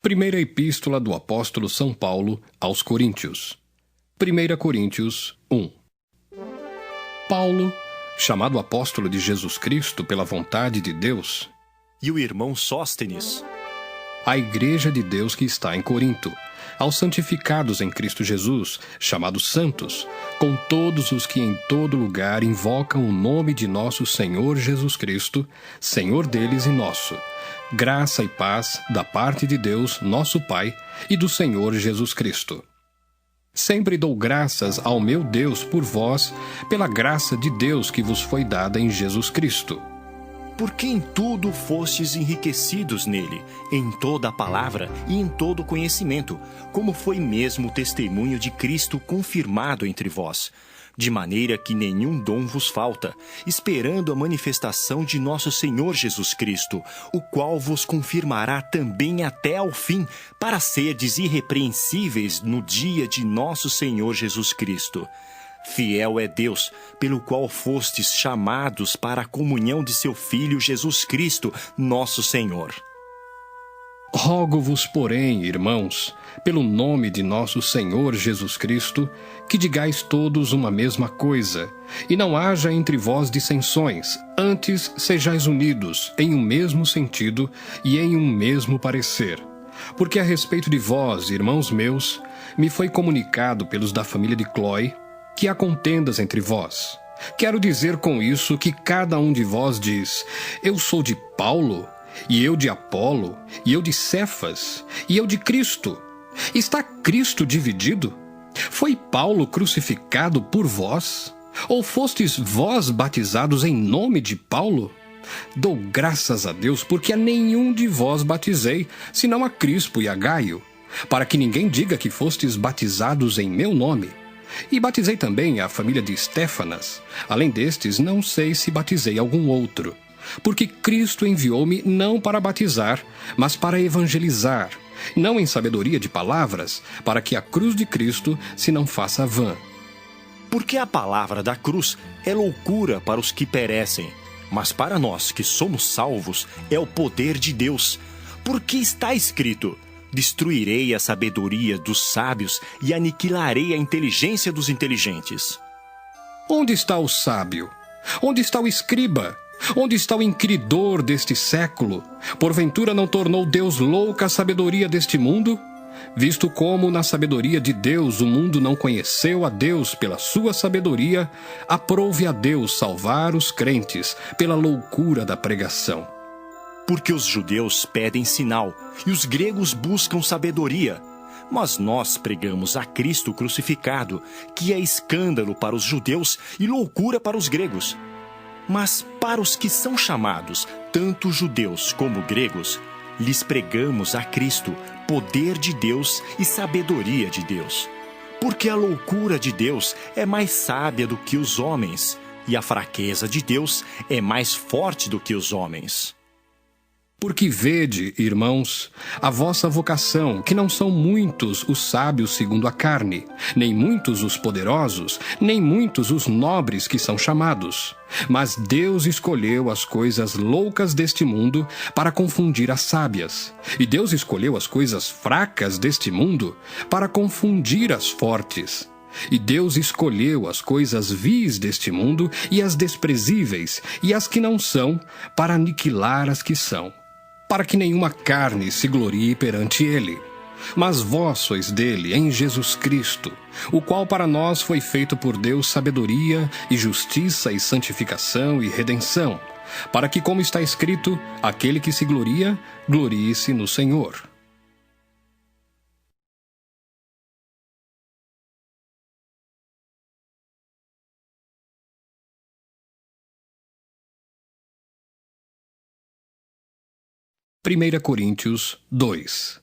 Primeira Epístola do Apóstolo São Paulo aos Coríntios. 1 Coríntios 1. Paulo, chamado apóstolo de Jesus Cristo pela vontade de Deus, e o irmão Sóstenes, à Igreja de Deus que está em Corinto, aos santificados em Cristo Jesus, chamados santos, com todos os que em todo lugar invocam o nome de nosso Senhor Jesus Cristo, Senhor deles e nosso. Graça e paz da parte de Deus, nosso Pai, e do Senhor Jesus Cristo. Sempre dou graças ao meu Deus por vós, pela graça de Deus que vos foi dada em Jesus Cristo. porque em tudo fostes enriquecidos nele, em toda a palavra e em todo o conhecimento, como foi mesmo o testemunho de Cristo confirmado entre vós, de maneira que nenhum dom vos falta, esperando a manifestação de nosso Senhor Jesus Cristo, o qual vos confirmará também até ao fim, para serdes irrepreensíveis no dia de nosso Senhor Jesus Cristo. Fiel é Deus, pelo qual fostes chamados para a comunhão de seu Filho Jesus Cristo, nosso Senhor. Rogo-vos, porém, irmãos, pelo nome de nosso Senhor Jesus Cristo, que digais todos uma mesma coisa, e não haja entre vós dissensões, antes sejais unidos em um mesmo sentido e em um mesmo parecer. Porque a respeito de vós, irmãos meus, me foi comunicado pelos da família de Cloé, que há contendas entre vós. Quero dizer com isso que cada um de vós diz: eu sou de Paulo, e eu de Apolo, e eu de Cefas, e eu de Cristo. Está Cristo dividido? Foi Paulo crucificado por vós? Ou fostes vós batizados em nome de Paulo? Dou graças a Deus, porque a nenhum de vós batizei, senão a Crispo e a Gaio, para que ninguém diga que fostes batizados em meu nome. E batizei também a família de Estéfanas. Além destes, não sei se batizei algum outro. Porque Cristo enviou-me não para batizar, mas para evangelizar, não em sabedoria de palavras, para que a cruz de Cristo se não faça vã. Porque a palavra da cruz é loucura para os que perecem, mas para nós que somos salvos é o poder de Deus. Porque está escrito: destruirei a sabedoria dos sábios e aniquilarei a inteligência dos inteligentes. Onde está o sábio? Onde está o escriba? Onde está o inquiridor deste século? Porventura não tornou Deus louca a sabedoria deste mundo? Visto como na sabedoria de Deus o mundo não conheceu a Deus pela sua sabedoria, aprouve a Deus salvar os crentes pela loucura da pregação. Porque os judeus pedem sinal e os gregos buscam sabedoria. Mas nós pregamos a Cristo crucificado, que é escândalo para os judeus e loucura para os gregos. Mas para os que são chamados, tanto judeus como gregos, lhes pregamos a Cristo, poder de Deus e sabedoria de Deus. Porque a loucura de Deus é mais sábia do que os homens, e a fraqueza de Deus é mais forte do que os homens. Porque vede, irmãos, a vossa vocação, que não são muitos os sábios segundo a carne, nem muitos os poderosos, nem muitos os nobres que são chamados. Mas Deus escolheu as coisas loucas deste mundo para confundir as sábias. E Deus escolheu as coisas fracas deste mundo para confundir as fortes. E Deus escolheu as coisas vis deste mundo e as desprezíveis, e as que não são, para aniquilar as que são, para que nenhuma carne se glorie perante ele. Mas vós sois dele em Jesus Cristo, o qual para nós foi feito por Deus sabedoria e justiça e santificação e redenção, para que, como está escrito, aquele que se gloria, glorie-se no Senhor. Primeira Coríntios 2.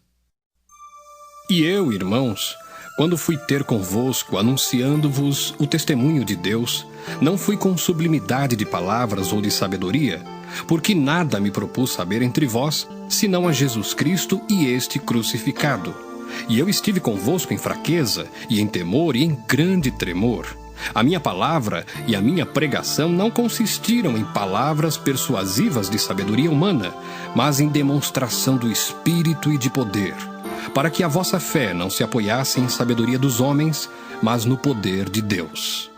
E eu, irmãos, quando fui ter convosco, anunciando-vos o testemunho de Deus, não fui com sublimidade de palavras ou de sabedoria, porque nada me propus saber entre vós, senão a Jesus Cristo e este crucificado. E eu estive convosco em fraqueza, e em temor, e em grande tremor. A minha palavra e a minha pregação não consistiram em palavras persuasivas de sabedoria humana, mas em demonstração do Espírito e de poder, para que a vossa fé não se apoiasse em sabedoria dos homens, mas no poder de Deus.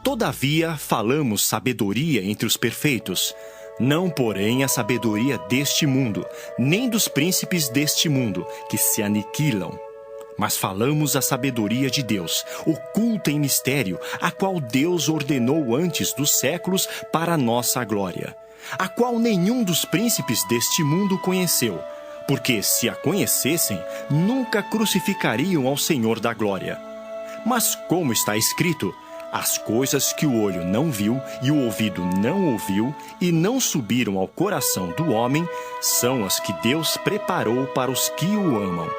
Todavia, falamos sabedoria entre os perfeitos, não, porém, a sabedoria deste mundo, nem dos príncipes deste mundo, que se aniquilam. Mas falamos a sabedoria de Deus, oculta em mistério, a qual Deus ordenou antes dos séculos para a nossa glória, a qual nenhum dos príncipes deste mundo conheceu, porque se a conhecessem, nunca crucificariam ao Senhor da glória. Mas como está escrito, as coisas que o olho não viu e o ouvido não ouviu e não subiram ao coração do homem, são as que Deus preparou para os que o amam.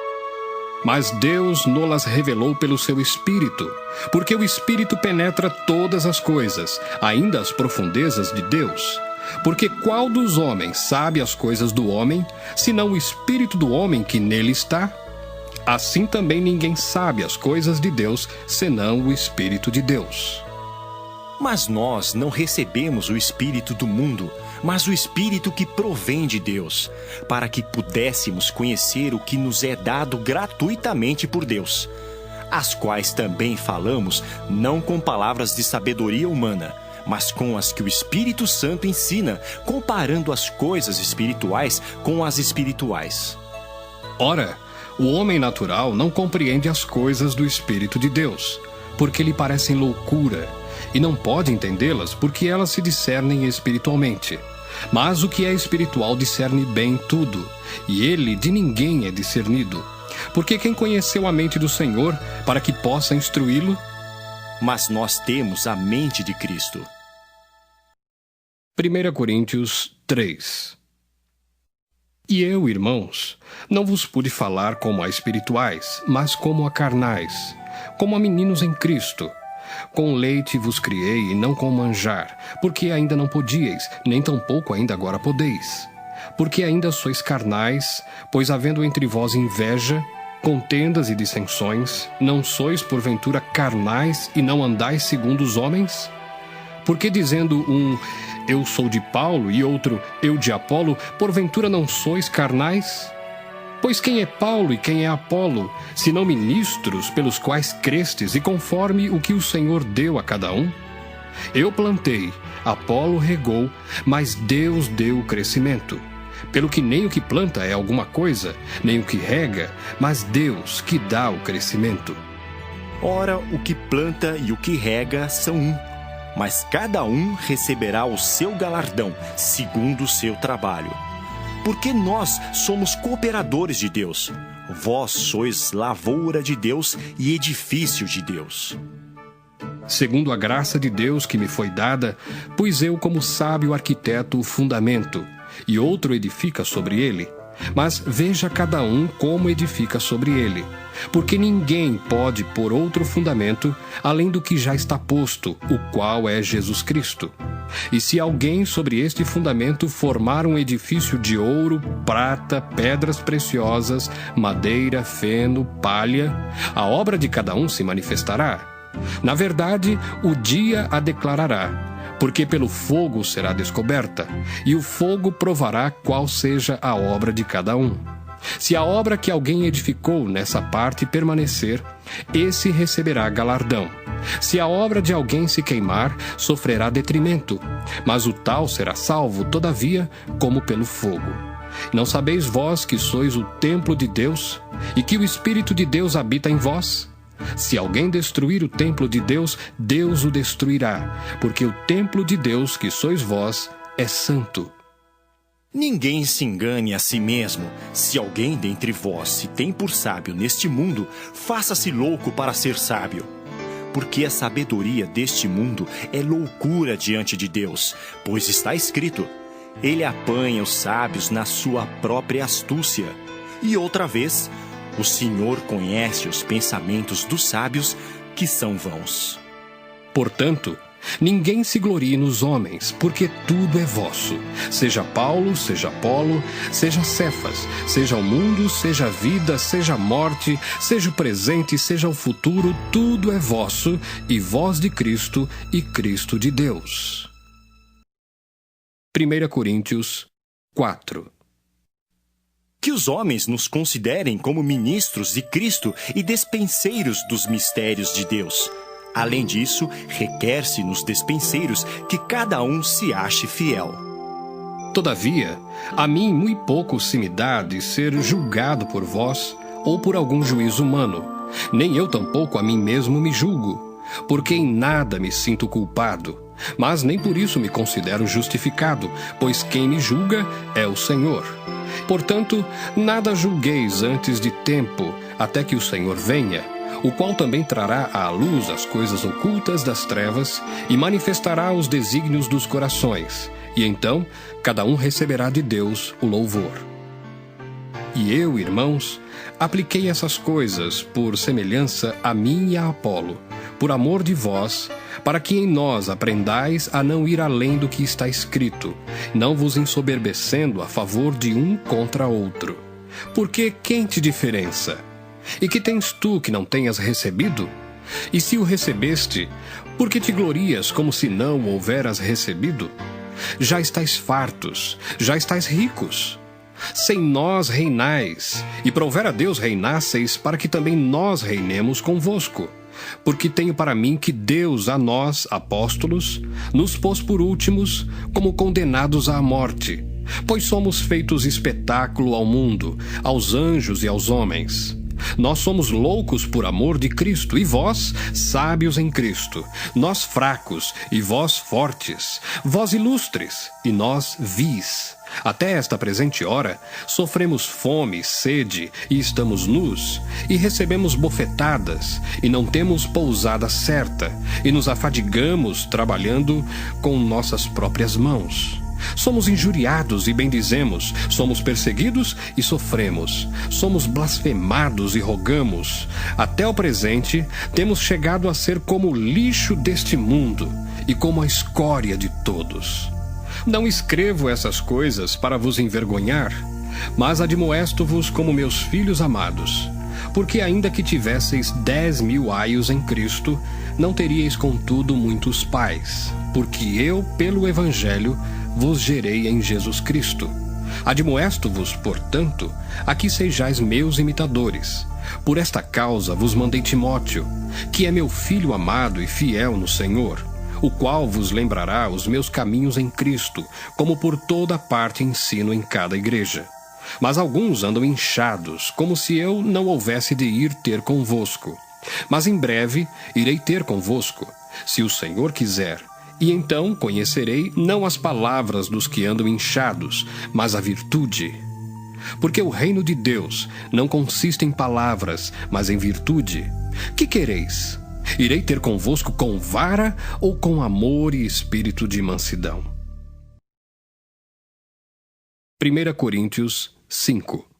Mas Deus nolas revelou pelo seu Espírito, porque o Espírito penetra todas as coisas, ainda as profundezas de Deus. Porque qual dos homens sabe as coisas do homem, senão o Espírito do homem que nele está? Assim também ninguém sabe as coisas de Deus, senão o Espírito de Deus. Mas nós não recebemos o Espírito do mundo, mas o Espírito que provém de Deus, para que pudéssemos conhecer o que nos é dado gratuitamente por Deus, as quais também falamos, não com palavras de sabedoria humana, mas com as que o Espírito Santo ensina, comparando as coisas espirituais com as espirituais. Ora, o homem natural não compreende as coisas do Espírito de Deus, porque lhe parecem loucura, e não pode entendê-las porque elas se discernem espiritualmente. Mas o que é espiritual discerne bem tudo, e ele de ninguém é discernido. Porque quem conheceu a mente do Senhor para que possa instruí-lo? Mas nós temos a mente de Cristo. 1 Coríntios 3. E eu, irmãos, não vos pude falar como a espirituais, mas como a carnais, como a meninos em Cristo. Com leite vos criei e não com manjar, porque ainda não podíeis, nem tampouco ainda agora podeis. Porque ainda sois carnais, pois havendo entre vós inveja, contendas e dissensões, não sois porventura carnais e não andais segundo os homens? Porque dizendo um, eu sou de Paulo, e outro, eu de Apolo, porventura não sois carnais? Pois quem é Paulo e quem é Apolo, senão ministros pelos quais crestes e conforme o que o Senhor deu a cada um? Eu plantei, Apolo regou, mas Deus deu o crescimento. Pelo que nem o que planta é alguma coisa, nem o que rega, mas Deus que dá o crescimento. Ora, o que planta e o que rega são um, mas cada um receberá o seu galardão, segundo o seu trabalho. Porque nós somos cooperadores de Deus. Vós sois lavoura de Deus e edifício de Deus. Segundo a graça de Deus que me foi dada, pus eu como sábio arquiteto o fundamento, e outro edifica sobre ele. Mas veja cada um como edifica sobre ele. Porque ninguém pode pôr outro fundamento, além do que já está posto, o qual é Jesus Cristo. E se alguém sobre este fundamento formar um edifício de ouro, prata, pedras preciosas, madeira, feno, palha, a obra de cada um se manifestará. Na verdade, o dia a declarará, porque pelo fogo será descoberta, e o fogo provará qual seja a obra de cada um. Se a obra que alguém edificou nessa parte permanecer, esse receberá galardão. Se a obra de alguém se queimar, sofrerá detrimento, mas o tal será salvo, todavia, como pelo fogo. Não sabeis vós que sois o templo de Deus, e que o Espírito de Deus habita em vós? Se alguém destruir o templo de Deus, Deus o destruirá, porque o templo de Deus, que sois vós, é santo. Ninguém se engane a si mesmo. Se alguém dentre vós se tem por sábio neste mundo, faça-se louco para ser sábio. Porque a sabedoria deste mundo é loucura diante de Deus, pois está escrito, ele apanha os sábios na sua própria astúcia. E outra vez, o Senhor conhece os pensamentos dos sábios, que são vãos. Portanto, Ninguém se glorie nos homens, porque tudo é vosso. Seja Paulo, seja Apolo, seja Cefas, seja o mundo, seja a vida, seja a morte, seja o presente, seja o futuro, tudo é vosso, e vós de Cristo, e Cristo de Deus. 1 Coríntios 4. Que os homens nos considerem como ministros de Cristo e despenseiros dos mistérios de Deus. Além disso, requer-se nos despenseiros que cada um se ache fiel. Todavia, a mim muito pouco se me dá de ser julgado por vós ou por algum juízo humano, nem eu tampouco a mim mesmo me julgo, porque em nada me sinto culpado, mas nem por isso me considero justificado, pois quem me julga é o Senhor. Portanto, nada julgueis antes de tempo, até que o Senhor venha, o qual também trará à luz as coisas ocultas das trevas e manifestará os desígnios dos corações, e então cada um receberá de Deus o louvor. E eu, irmãos, apliquei essas coisas por semelhança a mim e a Apolo, por amor de vós, para que em nós aprendais a não ir além do que está escrito, não vos ensoberbecendo a favor de um contra outro. Porque quem te diferença? E que tens tu que não tenhas recebido? E se o recebeste, por que te glorias como se não o houveras recebido? Já estáis fartos, já estáis ricos. Sem nós reinais, e prover a Deus reinasseis, para que também nós reinemos convosco. Porque tenho para mim que Deus a nós, apóstolos, nos pôs por últimos, como condenados à morte, pois somos feitos espetáculo ao mundo, aos anjos e aos homens. Nós somos loucos por amor de Cristo, e vós, sábios em Cristo. Nós fracos, e vós fortes. Vós ilustres, e nós vis. Até esta presente hora, sofremos fome, sede, e estamos nus, e recebemos bofetadas, e não temos pousada certa, e nos afadigamos trabalhando com nossas próprias mãos. Somos injuriados e bendizemos, somos perseguidos e sofremos, somos blasfemados e rogamos. Até o presente, temos chegado a ser como o lixo deste mundo e como a escória de todos. Não escrevo essas coisas para vos envergonhar, mas admoesto-vos como meus filhos amados. Porque ainda que tivesseis 10.000 aios em Cristo, não teríeis contudo muitos pais, porque eu, pelo Evangelho, vos gerei em Jesus Cristo. Admoesto-vos, portanto, a que sejais meus imitadores. Por esta causa vos mandei Timóteo, que é meu filho amado e fiel no Senhor, o qual vos lembrará os meus caminhos em Cristo, como por toda parte ensino em cada igreja. Mas alguns andam inchados, como se eu não houvesse de ir ter convosco. Mas em breve irei ter convosco, se o Senhor quiser. E então conhecerei não as palavras dos que andam inchados, mas a virtude. Porque o reino de Deus não consiste em palavras, mas em virtude. Que quereis? Irei ter convosco com vara ou com amor e espírito de mansidão? 1 Coríntios 5.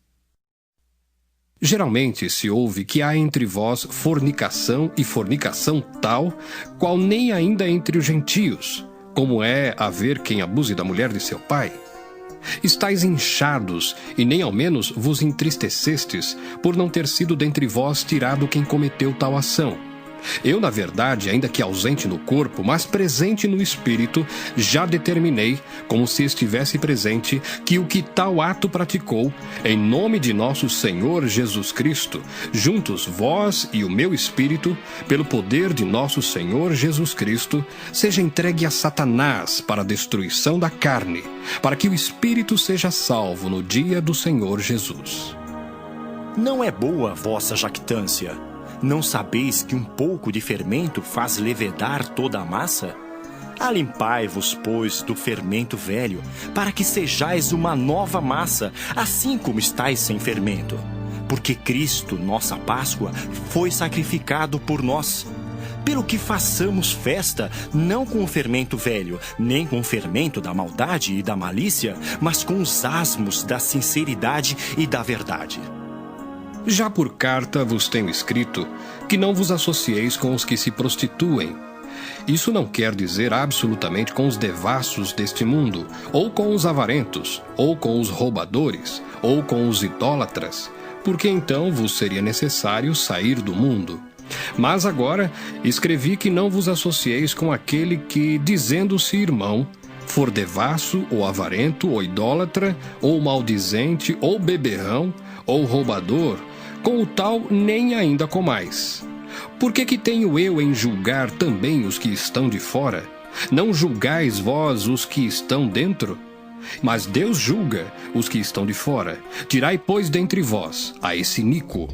Geralmente se ouve que há entre vós fornicação e fornicação tal, qual nem ainda entre os gentios, como é haver quem abuse da mulher de seu pai. Estais inchados, e nem ao menos vos entristecestes, por não ter sido dentre vós tirado quem cometeu tal ação. Eu, na verdade, ainda que ausente no corpo, mas presente no espírito, já determinei, como se estivesse presente, que o que tal ato praticou, em nome de nosso Senhor Jesus Cristo, juntos vós e o meu espírito, pelo poder de nosso Senhor Jesus Cristo, seja entregue a Satanás para a destruição da carne, para que o espírito seja salvo no dia do Senhor Jesus. Não é boa a vossa jactância. Não sabeis que um pouco de fermento faz levedar toda a massa? Alimpai-vos, pois, do fermento velho, para que sejais uma nova massa, assim como estáis sem fermento. Porque Cristo, nossa Páscoa, foi sacrificado por nós. Pelo que façamos festa, não com o fermento velho, nem com o fermento da maldade e da malícia, mas com os asmos da sinceridade e da verdade. Já por carta vos tenho escrito que não vos associeis com os que se prostituem, Isso não quer dizer absolutamente com os devassos deste mundo, ou com os avarentos, ou com os roubadores, ou com os idólatras, porque então vos seria necessário sair do mundo. Mas agora escrevi que não vos associeis com aquele que, dizendo-se irmão, for devasso, ou avarento, ou idólatra, ou maldizente, ou beberrão, ou roubador, com o tal nem ainda comais. Por que tenho eu em julgar também os que estão de fora? Não julgais vós os que estão dentro? Mas Deus julga os que estão de fora. Tirai, pois, dentre vós a esse iníquo.